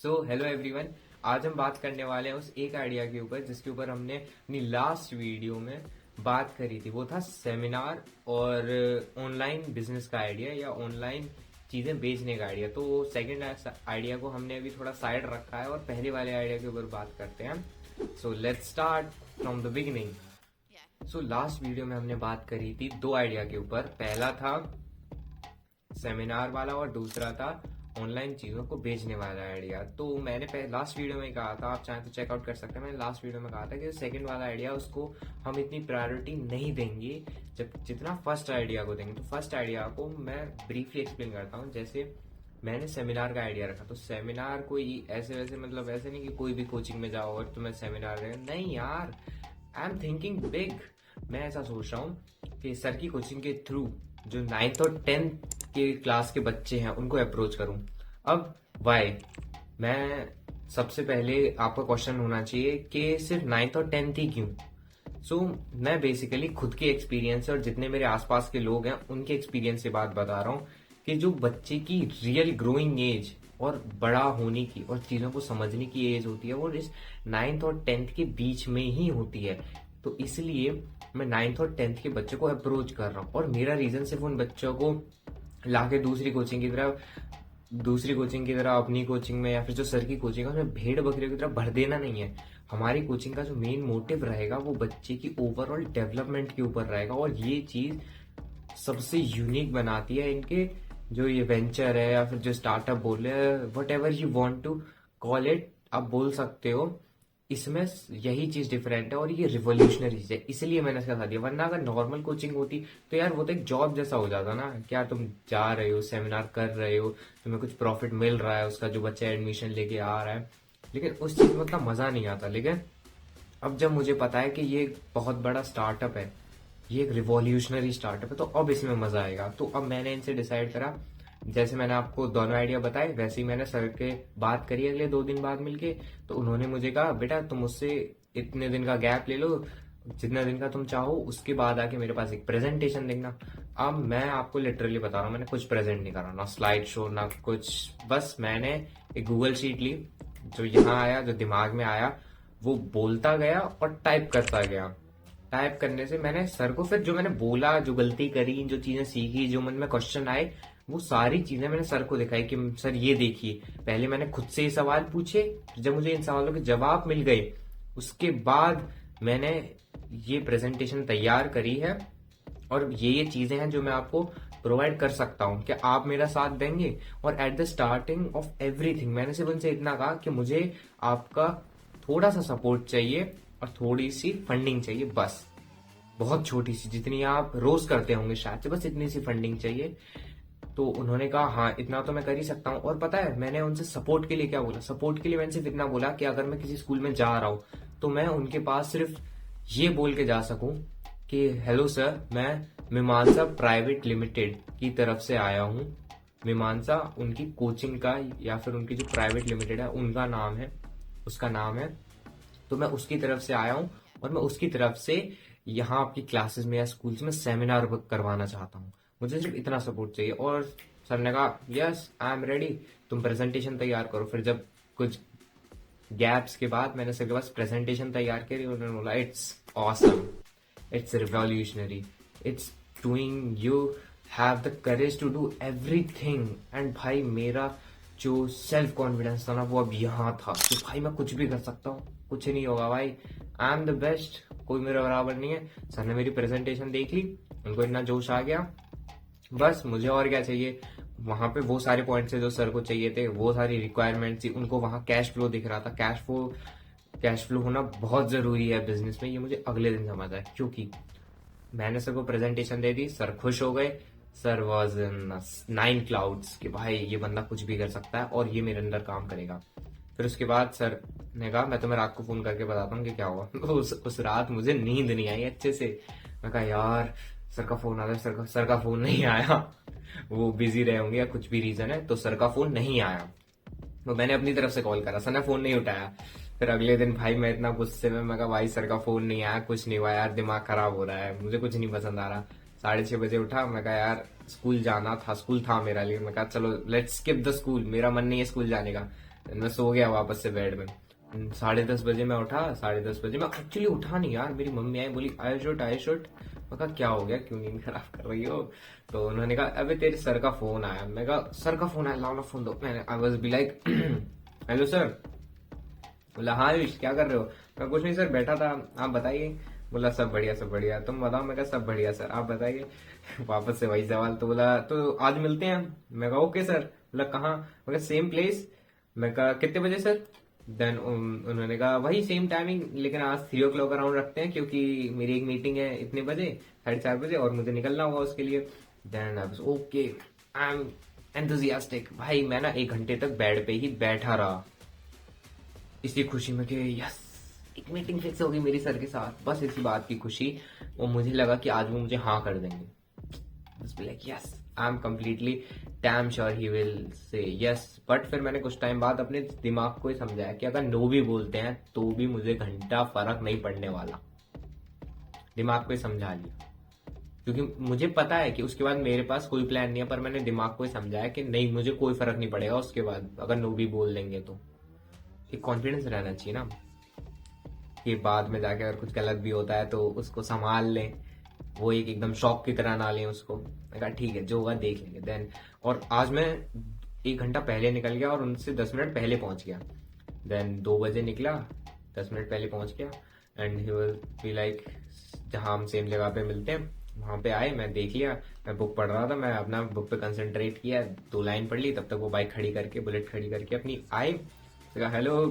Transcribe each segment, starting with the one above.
Hello everyone. आज हम बात करने वाले हैं उस एक आइडिया के ऊपर जिसके ऊपर हमने अपनी लास्ट वीडियो में बात करी थी। वो था सेमिनार और ऑनलाइन बिजनेस का आइडिया या ऑनलाइन चीजें बेचने का आइडिया। तो सेकंड आइडिया को हमने अभी थोड़ा साइड रखा है और पहले वाले आइडिया के ऊपर बात करते हैं। So let's start from the beginning. So last video में हमने बात करी थी दो आइडिया के ऊपर। पहला था सेमिनार वाला और दूसरा था ऑनलाइन चीजों को बेचने वाला आइडिया। तो मैंने लास्ट वीडियो में कहा था, आप चाहें तो चेकआउट कर सकते हैं, मैंने लास्ट वीडियो में कहा था कि सेकंड वाला आइडिया उसको हम इतनी प्रायोरिटी नहीं देंगे जब जितना फर्स्ट आइडिया को देंगे। तो फर्स्ट आइडिया को मैं ब्रीफली एक्सप्लेन करता हूँ। जैसे मैंने सेमिनार का आइडिया रखा, तो सेमिनार कोई ऐसे वैसे मतलब ऐसे नहीं कि कोई भी कोचिंग में जाओ और तुम्हें सेमिनार दे, नहीं यार। I am thinking big. मैं ऐसा सोच रहा हूँ कि सर की कोचिंग के थ्रू जो 9th और 10th के क्लास के बच्चे हैं उनको अप्रोच करूं। अब वाई, मैं सबसे पहले आपका क्वेश्चन होना चाहिए कि सिर्फ 9th और 10th ही क्यों। मैं बेसिकली खुद के एक्सपीरियंस और जितने मेरे आसपास के लोग हैं उनके एक्सपीरियंस से बात बता रहा हूँ कि जो बच्चे की रियल ग्रोइंग एज और बड़ा होने की और चीजों को समझने की एज होती है वो इस 9th और 10th के बीच में ही होती है। तो इसलिए मैं 9th और 10th के बच्चों को अप्रोच कर रहा हूँ और मेरा रीजन सिर्फ उन बच्चों को लाके दूसरी कोचिंग की तरह अपनी कोचिंग में या फिर जो सर की कोचिंग है उसमें भेड़ बकरियों की तरह भर देना नहीं है। हमारी कोचिंग का जो मेन मोटिव रहेगा वो बच्चे की ओवरऑल डेवलपमेंट के ऊपर रहेगा और ये चीज सबसे यूनिक बनाती है इनके जो ये वेंचर है या फिर जो स्टार्टअप बोल रहे हैं, whatever you want to call it, आप बोल सकते हो। इसमें यही चीज डिफरेंट है और ये रिवोल्यूशनरी चीज है, इसलिए मैंने इसका साथ दिया। वरना अगर नॉर्मल कोचिंग होती तो यार वो तो एक जॉब जैसा हो जाता ना। क्या तुम जा रहे हो, सेमिनार कर रहे हो, तुम्हें कुछ प्रॉफिट मिल रहा है उसका, जो बच्चा एडमिशन लेके आ रहा है, लेकिन उस चीज में उतना मजा नहीं आता। लेकिन अब जब मुझे पता है कि ये एक बहुत बड़ा स्टार्टअप है, ये एक रिवॉल्यूशनरी स्टार्टअप है, तो अब इसमें मजा आएगा। तो अब मैंने इनसे डिसाइड करा, जैसे मैंने आपको दोनों आइडिया बताए वैसे ही मैंने सर के बात करी अगले 2 दिन बाद मिलके। तो उन्होंने मुझे कहा बेटा तुम मुझसे इतने दिन का गैप ले लो, जितना दिन का तुम चाहो, उसके बाद आके मेरे पास एक प्रेजेंटेशन देखना। अब मैं आपको लिटरली बता रहा हूँ, मैंने कुछ प्रेजेंट नहीं करा, ना स्लाइड शो ना कुछ। बस मैंने एक गूगल शीट ली, जो यहाँ आया, जो दिमाग में आया वो बोलता गया और टाइप करता गया। टाइप करने से मैंने सर को फिर जो मैंने बोला, जो गलती करी, जो चीजें सीखी, जो मन में क्वेश्चन आए, वो सारी चीजें मैंने सर को दिखाई कि सर ये देखिए। पहले मैंने खुद से ये सवाल पूछे, जब मुझे इन सवालों के जवाब मिल गए उसके बाद मैंने ये प्रेजेंटेशन तैयार करी है। और ये चीजें हैं जो मैं आपको प्रोवाइड कर सकता हूँ, क्या आप मेरा साथ देंगे। और at the starting of everything मैंने सिर्फ उनसे इतना कहा कि मुझे आपका थोड़ा सा सपोर्ट चाहिए और थोड़ी सी फंडिंग चाहिए, बस। बहुत छोटी सी, जितनी आप रोज करते होंगे शायद से, बस इतनी सी फंडिंग चाहिए। तो उन्होंने कहा हाँ इतना तो मैं कर ही सकता हूँ। और पता है मैंने उनसे सपोर्ट के लिए क्या बोला, सपोर्ट के लिए मैंने सिर्फ इतना बोला कि अगर मैं किसी स्कूल में जा रहा हूँ तो मैं उनके पास सिर्फ ये बोल के जा सकूं कि हेलो सर, मैं मीमांसा प्राइवेट लिमिटेड की तरफ से आया हूँ। मीमांसा उनकी कोचिंग का या फिर उनकी जो प्राइवेट लिमिटेड है उनका नाम है, उसका नाम है। तो मैं उसकी तरफ से आया हूँ और मैं उसकी तरफ से यहाँ आपकी क्लासेस में या स्कूल्स में सेमिनार करवाना चाहता हूँ। मुझे सिर्फ इतना सपोर्ट चाहिए। और सर ने कहा यस आई एम रेडी, तुम प्रेजेंटेशन तैयार करो। फिर जब कुछ गैप्स के बाद मैंने सर के पास प्रेजेंटेशन तैयार करी, उन्होंने बोला it's awesome, it's revolutionary, it's doing, you have the courage to do everything. And भाई मेरा जो सेल्फ कॉन्फिडेंस था ना वो अब यहाँ था कि भाई मैं कुछ भी कर सकता हूँ, कुछ नहीं होगा भाई, आई एम द बेस्ट, कोई मेरे बराबर नहीं है। सर ने मेरी प्रेजेंटेशन देख ली, उनको इतना जोश आ गया, बस मुझे और क्या चाहिए। वहां पे वो सारे पॉइंट्स थे जो सर को चाहिए थे, वो सारी रिक्वायरमेंट थी। उनको वहां कैश फ्लो दिख रहा था। कैश फ्लो होना बहुत जरूरी है बिजनेस में, ये मुझे अगले दिन समझ आया। क्योंकि मैंने सर को प्रेजेंटेशन दे दी, सर खुश हो गए। सर वॉज इन 9 क्लाउड्स कि भाई ये बंदा कुछ भी कर सकता है और ये मेरे अंदर काम करेगा। फिर उसके बाद सर ने कहा मैं तुम्हें रात को फोन करके बताता हूँ कि क्या हुआ। उस रात मुझे नींद नहीं आई अच्छे से। मैं कहा यार सर का फोन आ गया, सर का फोन नहीं आया, वो बिजी रहे होंगे या कुछ भी रीजन है, तो सर का फोन नहीं आया। तो मैंने अपनी तरफ से कॉल करा, सर ने फोन नहीं उठाया। फिर अगले दिन भाई मैं इतना गुस्से में, मैं कहा भाई सर का फोन नहीं आया, कुछ नहीं हुआ यार, दिमाग खराब हो रहा है, मुझे कुछ नहीं पसंद आ रहा। 6:30 उठा, मैं कहा यार स्कूल जाना था, स्कूल था मेरा, लेकिन मैं कहा चलो लेट्स स्किप द स्कूल, मेरा मन नहीं है स्कूल जाने का। मैं सो गया वापस से बेड में। 10:30 बजे मैं उठा। 10:30 बजे मैं एक्चुअली उठा नहीं यार, मेरी मम्मी आई, बोली आई शुड। मैं कहा क्या हो गया, क्यों नींद खराब कर रही हो? तो उन्होंने कहा अबे तेरे सर का फोन आया। मैं कहा सर का फोन आया, लाओ ना फोन दो। मैंने I was be like hello sir. बोला हाँ आयुष क्या कर रहे हो? मैं कुछ नहीं सर, बैठा था, आप बताइए। बोला सब बढ़िया सब बढ़िया, तुम बताओ? मैं कहा सब बढ़िया सर, आप बताइए। वापस से वही सवाल। तो बोला तो आज मिलते हैं। मैं कहा ओके सर। बोला कहाँ? मैं कहा सेम प्लेस। मैं कहा कितने बजे सर? देन उन्होंने कहा वही सेम टाइमिंग, लेकिन आज 3 o'clock अराउंड रखते हैं, क्योंकि मेरी एक मीटिंग है इतने बजे, 4:30 बजे, और मुझे निकलना होगा उसके लिए। Then I was okay, I am enthusiastic. भाई मैं ना 1 घंटे तक बेड पे ही बैठा रहा, इसी खुशी में कि यस एक मीटिंग फिक्स होगी मेरी सर के साथ, बस इसी बात की खुशी। और मुझे लगा कि आज वो मुझे हाँ कर देंगे। Just be like yes, I'm completely damn sure he will say yes। But फिर मैंने कुछ टाइम बाद अपने दिमाग को ही समझाया कि अगर नो भी बोलते हैं तो भी मुझे घंटा फर्क नहीं पड़ने वाला। दिमाग को ही समझा लिया, क्योंकि मुझे पता है कि उसके बाद मेरे पास कोई प्लान नहीं है, पर मैंने दिमाग को ही समझाया कि नहीं मुझे कोई फर्क नहीं पड़ेगा उसके बाद अगर नो भी बोल देंगे तो। एक कॉन्फिडेंस रहना चाहिए ना, कि बाद में जाके अगर कुछ गलत भी होता है तो उसको संभाल लें, वो एक एकदम शॉक की तरह ना लें उसको। मैं कहा ठीक है जो होगा देख लेंगे। देन और आज मैं 1 घंटा पहले निकल गया और उनसे 10 मिनट पहले पहुंच गया। देन 2 बजे निकला, 10 मिनट पहले पहुंच गया। And he will be like जहाँ हम सेम जगह पे मिलते हैं वहां पे आए। मैं देख लिया, मैं बुक पढ़ रहा था, मैं अपना बुक पे कंसंट्रेट किया, 2 लाइन पढ़ ली, तब तक वो बाइक खड़ी करके, बुलेट खड़ी करके अपनी आए। Hello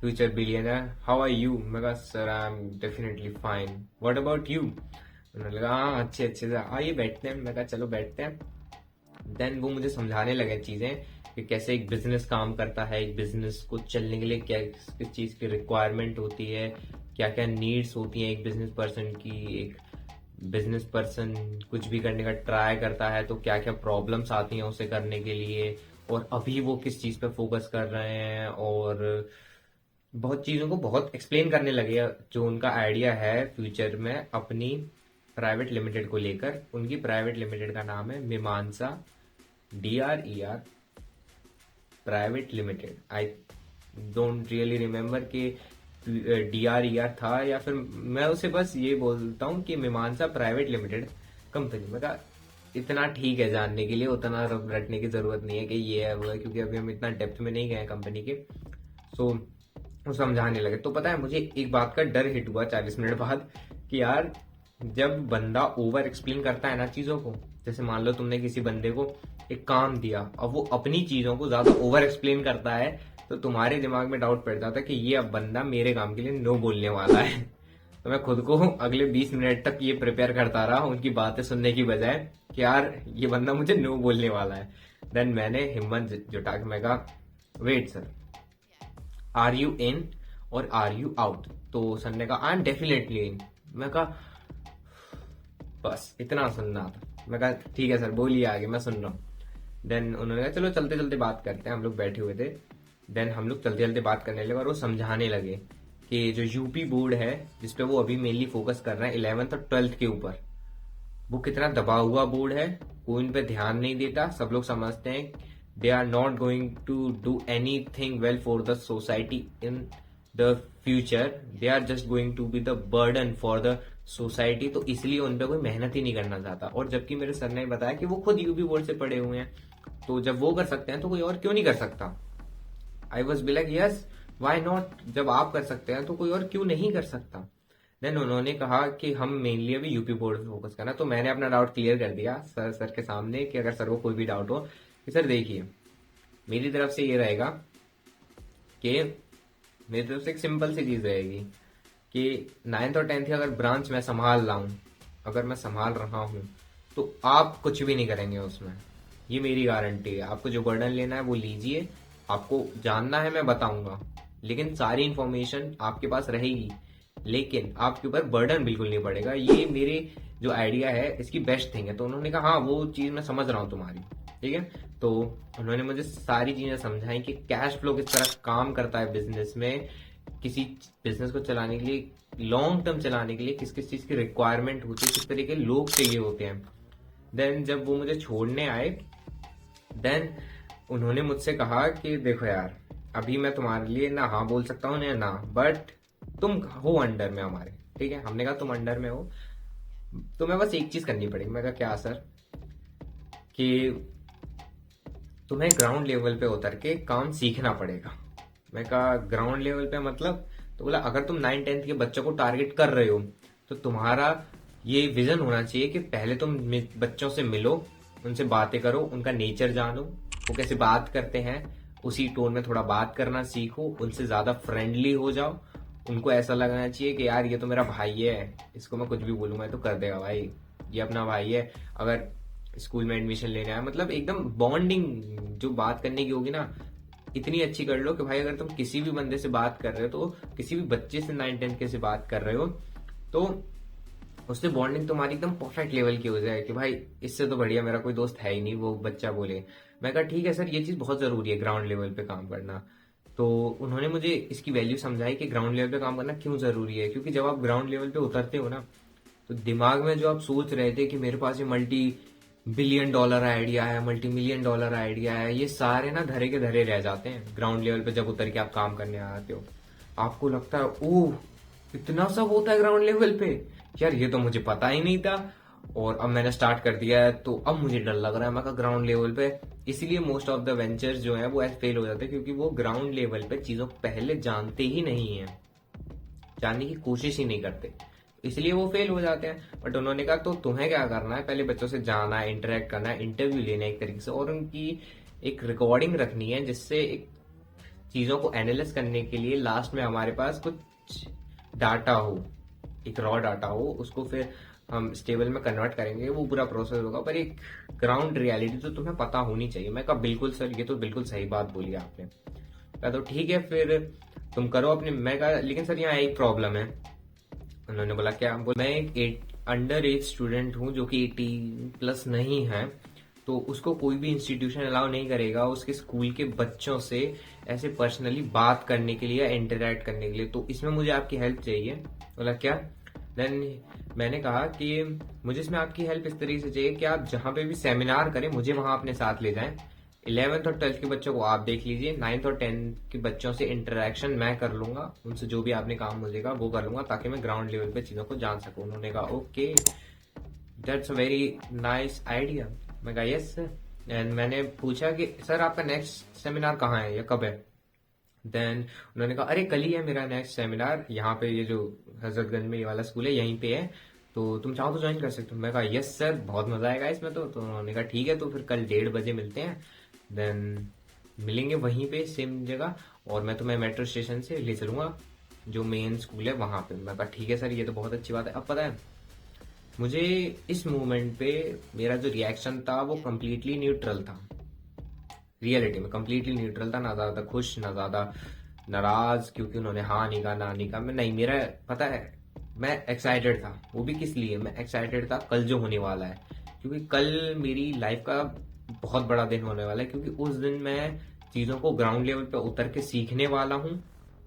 future billionaire, how are you? मैं कहा sir I am definitely fine, what about you? उन्होंने लगा हाँ अच्छे अच्छे से आइए बैठते हैं। मैं कहा चलो बैठते हैं। देन वो मुझे समझाने लगे चीजें कि कैसे एक बिजनेस काम करता है, एक बिजनेस को चलने के लिए क्या किस चीज की रिक्वायरमेंट होती है, क्या क्या नीड्स होती हैं एक बिजनेस पर्सन की। एक बिजनेस पर्सन कुछ भी करने का ट्राई करता है तो क्या क्या प्रॉब्लम्स आती हैं उसे करने के लिए, और अभी वो किस चीज पे फोकस कर रहे हैं, और बहुत चीजों को बहुत एक्सप्लेन करने लगे। जो उनका आइडिया है फ्यूचर में अपनी प्राइवेट लिमिटेड को लेकर, उनकी प्राइवेट लिमिटेड का नाम है मीमांसा, DRER private limited. I don't really remember कि DRER था या फिर मैं उसे बस ये बोलता हूँ कि मीमांसा प्राइवेट लिमिटेड कंपनी। मैं कहा इतना ठीक है जानने के लिए, उतना रटने की जरूरत नहीं है कि ये है वो है, क्योंकि अभी हम इतना डेप्थ में नहीं गए कंपनी के। सो वो समझाने लगे। तो पता है मुझे एक बात का डर हिट हुआ 40 मिनट बाद कि यार जब बंदा ओवर एक्सप्लेन करता है ना चीजों को, जैसे मान लो तुमने किसी बंदे को एक काम दिया, अब वो अपनी चीजों को ज्यादा ओवर एक्सप्लेन करता है, तो तुम्हारे दिमाग में डाउट पड़ जाता है कि ये अब बंदा मेरे काम के लिए नो बोलने वाला है। तो मैं खुद को अगले 20 मिनट तक ये प्रिपेयर करता रहा उनकी बातें सुनने की बजाय कि यार ये बंदा मुझे नो बोलने वाला है। देन मैंने हिम्मत जुटा के मैं कहा wait sir, are you in और आर यू आउट? तो सर ने कहा आई एम डेफिनेटली इन। मैं कहा बस इतना सुनना था। मैं कहा ठीक है सर बोलिए आगे, मैं सुन रहा हूँ। देन उन्होंने कहा चलो चलते चलते बात करते हैं। हम लोग बैठे हुए थे। देन हम लोग चलते चलते बात करने लगे और वो समझाने लगे कि जो यूपी बोर्ड है जिसपे वो अभी मेनली फोकस कर रहे हैं 11th और 12th के ऊपर, वो कितना दबा हुआ बोर्ड है, कोई इन पे ध्यान नहीं देता। सब लोग समझते हैं they are not going to do anything well for the society in the future, they are just going to be the burden for the society. तो इसलिए उन पर कोई मेहनत ही नहीं करना चाहता। और जबकि मेरे सर ने बताया कि वो खुद यूपी बोर्ड से पढ़े हुए हैं, तो जब वो कर सकते हैं तो कोई और क्यों नहीं कर सकता। I was be like yes why not, जब आप कर सकते हैं तो कोई और क्यों नहीं कर सकता। देन उन्होंने कहा कि हम मेनली अभी यूपी बोर्ड पे फोकस करना। तो मैंने अपना डाउट क्लियर कर दिया सर के सामने कि अगर सर को कोई भी डाउट हो कि सर देखिए मेरी तरफ से ये रहेगा कि मेरी तरफ से एक सिंपल सी चीज रहेगी कि 9th और 10th की अगर ब्रांच मैं संभाल रहा हूँ, अगर मैं संभाल रहा हूँ, तो आप कुछ भी नहीं करेंगे उसमें, ये मेरी गारंटी है। आपको जो बर्डन लेना है वो लीजिए, आपको जानना है मैं बताऊंगा, लेकिन सारी इंफॉर्मेशन आपके पास रहेगी, लेकिन आपके ऊपर बर्डन बिल्कुल नहीं पड़ेगा। ये मेरे जो आइडिया है इसकी बेस्ट थिंग है। तो उन्होंने कहा हाँ वो चीज मैं समझ रहा हूँ तुम्हारी, ठीक है। तो उन्होंने मुझे सारी चीजें समझाई कि कैश फ्लो किस तरह काम करता है बिजनेस में, किसी बिजनेस को चलाने के लिए, लॉन्ग टर्म चलाने के लिए किस किस चीज की रिक्वायरमेंट होती है, किस तरह के लोग चाहिए होते हैं। देन जब वो मुझे छोड़ने आए, देन उन्होंने मुझसे कहा कि देखो यार, अभी मैं तुम्हारे लिए ना हाँ बोल सकता हूँ ना, बट तुम हो अंडर में हमारे, ठीक है। हमने कहा तुम अंडर में हो, तुम्हें बस एक चीज करनी पड़ेगी। मैं कहा क्या सर? कि तुम्हें ग्राउंड लेवल पे उतर के काम सीखना पड़ेगा। मैं कहा ग्राउंड लेवल पे मतलब? तो बोला अगर तुम 9th-10th के बच्चों को टारगेट कर रहे हो तो तुम्हारा ये विजन होना चाहिए कि पहले तुम बच्चों से मिलो, उनसे बातें करो, उनका नेचर जानो, वो कैसे बात करते हैं, उसी टोन में थोड़ा बात करना सीखो, उनसे ज्यादा फ्रेंडली हो जाओ। उनको ऐसा लगना चाहिए कि यार ये तो मेरा भाई है, इसको मैं कुछ भी बोलूंगा तो कर देगा भाई, ये अपना भाई है। अगर स्कूल में एडमिशन लेने आया, मतलब एकदम बॉन्डिंग जो बात करने की होगी ना, इतनी अच्छी कर लो कि भाई अगर तुम किसी भी बंदे से बात कर रहे हो, तो किसी भी बच्चे से 9th-10th के से बात कर रहे हो, तो उससे बॉन्डिंग तुम्हारी एकदम परफेक्ट लेवल की हो जाए कि भाई इससे तो बढ़िया मेरा कोई दोस्त है ही नहीं, वो बच्चा बोले। मैं कहा ठीक है सर, ये चीज बहुत जरूरी है ग्राउंड लेवल पे काम करना। तो उन्होंने मुझे इसकी वैल्यू समझाई कि ग्राउंड लेवल पे काम करना क्यों जरूरी है। क्योंकि जब आप ग्राउंड लेवल पे उतरते हो ना, तो दिमाग में जो आप सोच रहे थे कि मेरे पास ये मल्टी बिलियन डॉलर आइडिया है, मल्टी मिलियन डॉलर आइडिया है, ये सारे ना धरे के धरे रह जाते हैं ग्राउंड लेवल पे जब उतर के आप काम करने आते हो। आपको लगता है ओह इतना सब होता है ग्राउंड लेवल पे, यार ये तो मुझे पता ही नहीं था। और अब मैंने स्टार्ट कर दिया है तो अब मुझे डर लग रहा है। मैं कहा ग्राउंड लेवल पे, इसीलिए मोस्ट ऑफ द वेंचर्स जो है वो ऐसे फेल हो जाते हैं, क्योंकि वो ग्राउंड लेवल पे चीजों को पहले जानते ही नहीं है, जानने की कोशिश ही नहीं करते, इसलिए वो फेल हो जाते हैं। बट उन्होंने कहा तो तुम्हें क्या करना है, पहले बच्चों से जाना है, इंटरेक्ट करना है, इंटरव्यू लेना है एक तरीके से, और उनकी एक रिकॉर्डिंग रखनी है, जिससे एक चीजों को एनालाइज करने के लिए लास्ट में हमारे पास कुछ डाटा हो, एक रॉ डाटा हो, उसको फिर हम स्टेबल में कन्वर्ट करेंगे, वो पूरा प्रोसेस होगा। पर एक ग्राउंड रियलिटी तो तुम्हें पता होनी चाहिए। मैं कहा बिल्कुल सर, ये तो बिल्कुल सही बात बोली आपने। कहा तो ठीक है फिर तुम करो अपने। मैं कहा लेकिन सर यहाँ एक प्रॉब्लम है। उन्होंने बोला क्या? बोला मैं एक अंडर एज स्टूडेंट हूँ जो कि 18+ नहीं है, तो उसको कोई भी इंस्टीट्यूशन अलाउ नहीं करेगा उसके स्कूल के बच्चों से ऐसे पर्सनली बात करने के लिए, इंटरेक्ट करने के लिए, तो इसमें मुझे आपकी हेल्प चाहिए। बोला क्या? देन मैंने कहा कि मुझे इसमें आपकी हेल्प इस तरीके से चाहिए कि आप जहां पे भी सेमिनार करें मुझे वहां अपने साथ ले जाएं। 11th और 12th के बच्चों को आप देख लीजिए, 9th और 10th के बच्चों से इंटरेक्शन मैं कर लूंगा, उनसे जो भी आपने काम मुझेगा वो कर लूंगा, ताकि मैं ग्राउंड लेवल पे चीजों को जान सकूं। उन्होंने कहा okay, that's a very nice idea. मैं कहा यस सर। एंड मैंने पूछा कि सर आपका नेक्स्ट सेमिनार कहाँ है या कब है? देन उन्होंने कहा अरे कल ही है मेरा नेक्स्ट सेमिनार, यहाँ पे ये जो हजरतगंज में ये वाला स्कूल है यहीं पे है, तो तुम चाहो तो ज्वाइन कर सकते हो। मैं कहा यस सर, बहुत मजा आएगा इसमें। तो उन्होंने कहा ठीक है, तो फिर कल 1:30 बजे मिलते हैं। देन मिलेंगे वहीं पे सेम जगह, और मैं तुम्हें मेट्रो स्टेशन से ले चलूंगा जो मेन स्कूल है वहां पे। मैं कहा ठीक है सर, ये तो बहुत अच्छी बात है। अब पता है मुझे इस मूवमेंट पे मेरा जो रिएक्शन था वो कम्प्लीटली न्यूट्रल था। रियलिटी में कम्प्लीटली न्यूट्रल था, ना ज्यादा खुश ना ज्यादा नाराज, क्योंकि उन्होंने हाँ नहीं कहा ना नहीं कहा। मैं नहीं, मेरा पता है मैं एक्साइटेड था। वो भी किस लिए मैं एक्साइटेड था? कल जो होने वाला है, क्योंकि कल मेरी लाइफ का बहुत बड़ा दिन होने वाला है। क्योंकि उस दिन मैं चीजों को ग्राउंड लेवल पे उतर के सीखने वाला हूँ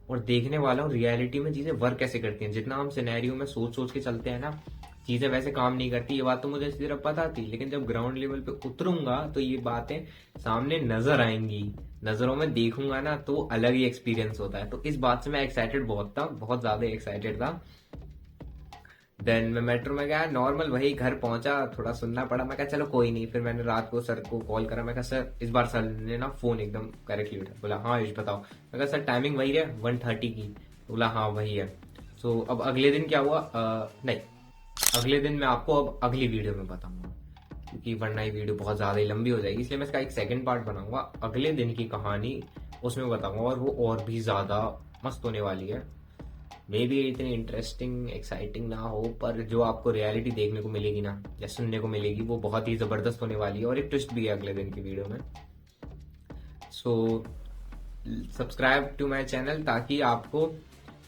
और देखने वाला हूँ रियलिटी में चीजें वर्क कैसे करती हैं। जितना हम सिनेरियो में सोच सोच के चलते हैं ना, चीजें वैसे काम नहीं करती। ये बात तो मुझे सिर्फ पता थी, लेकिन जब ग्राउंड लेवल पे उतरूंगा तो ये बातें सामने नजर आएंगी, नजरों में देखूंगा ना, तो अलग ही एक्सपीरियंस होता है। तो इस बात से मैं एक्साइटेड बहुत था, बहुत ज्यादा एक्साइटेड था। देन मैं मेट्रो में गया, नॉर्मल वही घर पहुंचा, थोड़ा सुनना पड़ा। मैं कहा चलो कोई नहीं। फिर मैंने रात को सर को कॉल करा। मैं कहा सर, इस बार सर ने ना फोन एकदम करेक्टली उठा। बोला हाँ आयुष बताओ। मैं कहा सर टाइमिंग वही है 1:30 की। बोला हाँ वही है। सो अब अगले दिन क्या हुआ? नहीं, अगले दिन मैं आपको अब अगली वीडियो में बताऊंगा, क्योंकि वरना ये वीडियो बहुत ज्यादा ही लंबी हो जाएगी। इसलिए मैं इसका एक सेकंड पार्ट बनाऊंगा, अगले दिन की कहानी उसमें बताऊंगा, और वो और भी ज्यादा मस्त होने वाली है। मे बी इतनी इंटरेस्टिंग एक्साइटिंग ना हो, पर जो आपको रियलिटी देखने को मिलेगी ना या सुनने को मिलेगी वो बहुत ही जबरदस्त होने वाली है। और एक ट्विस्ट भी है अगले दिन की वीडियो में। So subscribe to my channel, ताकि आपको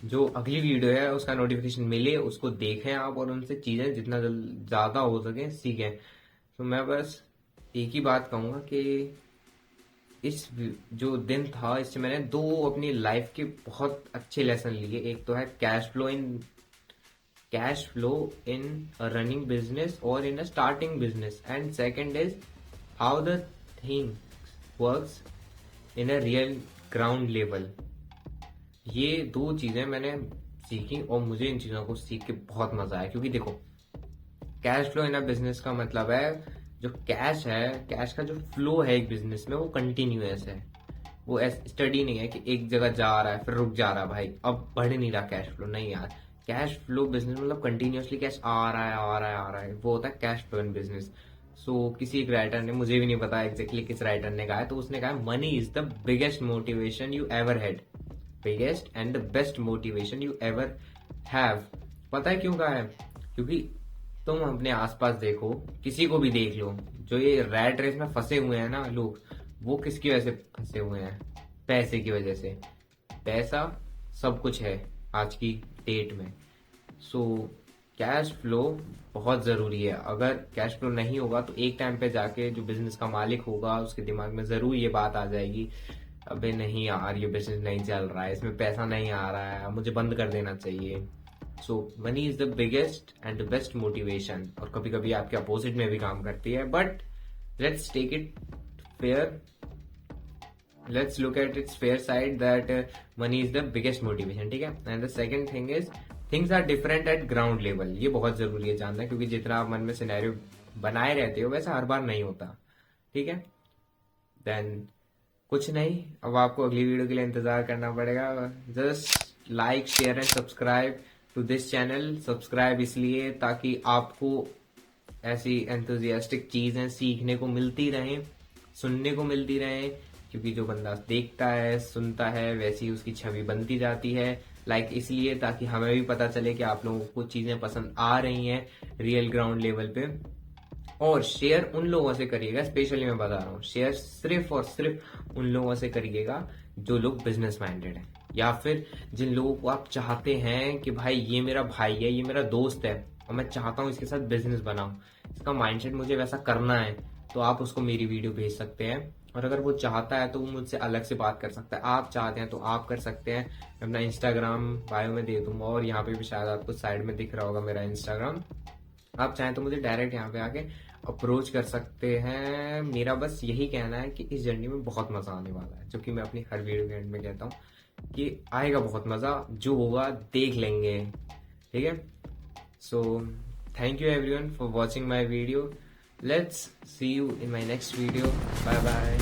जो अगली वीडियो है उसका नोटिफिकेशन मिले, उसको देखें आप और उनसे चीजें जितना ज्यादा हो सके सीखें। तो मैं बस एक ही बात कहूंगा कि इस जो दिन था इससे मैंने दो अपनी लाइफ के बहुत अच्छे लेसन लिए। एक तो है cash flow in running business और in a starting business, and second is how the thing works in a real ground level. ये 2 चीजें मैंने सीखी और मुझे इन चीजों को सीख के बहुत मजा आया, क्योंकि देखो cash flow in a business का मतलब है जो कैश है, कैश का जो फ्लो है एक बिजनेस में वो कंटिन्यूअस है। वो स्टडी नहीं है कि एक जगह जा रहा है फिर रुक जा रहा है, भाई अब बढ़ नहीं रहा कैश फ्लो, नहीं यार। कैश फ्लो बिजनेस मतलब कंटिन्यूअसली कैश आ रहा है आ रहा है आ रहा है, वो होता है कैश फ्लो इन बिजनेस। सो किसी एक राइटर ने, मुझे भी नहीं पता एग्जैक्टली किस राइटर ने कहा है, तो उसने कहा money is the biggest motivation you ever had, biggest and the best motivation you ever have. पता है क्यों कहा है? क्योंकि तुम अपने आसपास देखो, किसी को भी देख लो, जो ये रैट रेस में फंसे हुए हैं ना लोग, वो किसकी वजह से फंसे हुए हैं? पैसे की वजह से। पैसा सब कुछ है आज की डेट में। सो कैश फ्लो बहुत जरूरी है। अगर कैश फ्लो नहीं होगा तो एक टाइम पे जाके जो बिजनेस का मालिक होगा उसके दिमाग में जरूर ये बात आ जाएगी, अबे नहीं यार ये बिजनेस नहीं चल रहा है, इसमें पैसा नहीं आ रहा है, मुझे बंद कर देना चाहिए। So money is the biggest and the best motivation. और कभी कभी आपके अपोजिट में भी काम करती है, but let's take it fair, let's look at its fair side that money is the biggest motivation, ठीक है। And the second thing is things are different at ground level. ये बहुत जरूरी है जानना, क्योंकि जितना आप मन में सिनेरियो बनाए रहते हो वैसा हर बार नहीं होता, ठीक है। देन कुछ नहीं, अब आपको अगली वीडियो के लिए इंतजार करना पड़ेगा। Just like share and subscribe to this channel. Subscribe इसलिए ताकि आपको ऐसी एंथुजियास्टिक चीजें सीखने को मिलती रहें, सुनने को मिलती रहें, क्योंकि जो बंदा देखता है सुनता है वैसी उसकी छवि बनती जाती है। लाइक इसलिए ताकि हमें भी पता चले कि आप लोगों को चीजें पसंद आ रही हैं रियल ग्राउंड लेवल पे। और शेयर उन लोगों से करिएगा, स्पेशली मैं बता रहा हूँ, शेयर सिर्फ और सिर्फ उन लोगों से करिएगा जो लोग बिजनेस माइंडेड हैं, या फिर जिन लोगों को आप चाहते हैं कि भाई ये मेरा भाई है, ये मेरा दोस्त है और मैं चाहता हूँ इसके साथ बिजनेस बनाऊं, इसका माइंडसेट मुझे वैसा करना है, तो आप उसको मेरी वीडियो भेज सकते हैं। और अगर वो चाहता है तो वो मुझसे अलग से बात कर सकता है, आप चाहते हैं तो आप कर सकते हैं। मैं अपना इंस्टाग्राम बायो में दे दूंगा और यहाँ पे भी शायद आपको साइड में दिख रहा होगा मेरा इंस्टाग्राम। आप चाहें तो मुझे डायरेक्ट यहाँ पे आके अप्रोच कर सकते हैं। मेरा बस यही कहना है कि इस जर्नी में बहुत मजा आने वाला है, जो कि मैं अपनी हर वीडियो के एंड में कहता हूँ कि आएगा बहुत मजा, जो होगा देख लेंगे, ठीक है। So thank you everyone for watching my video. Let's see you in my next video. Bye bye.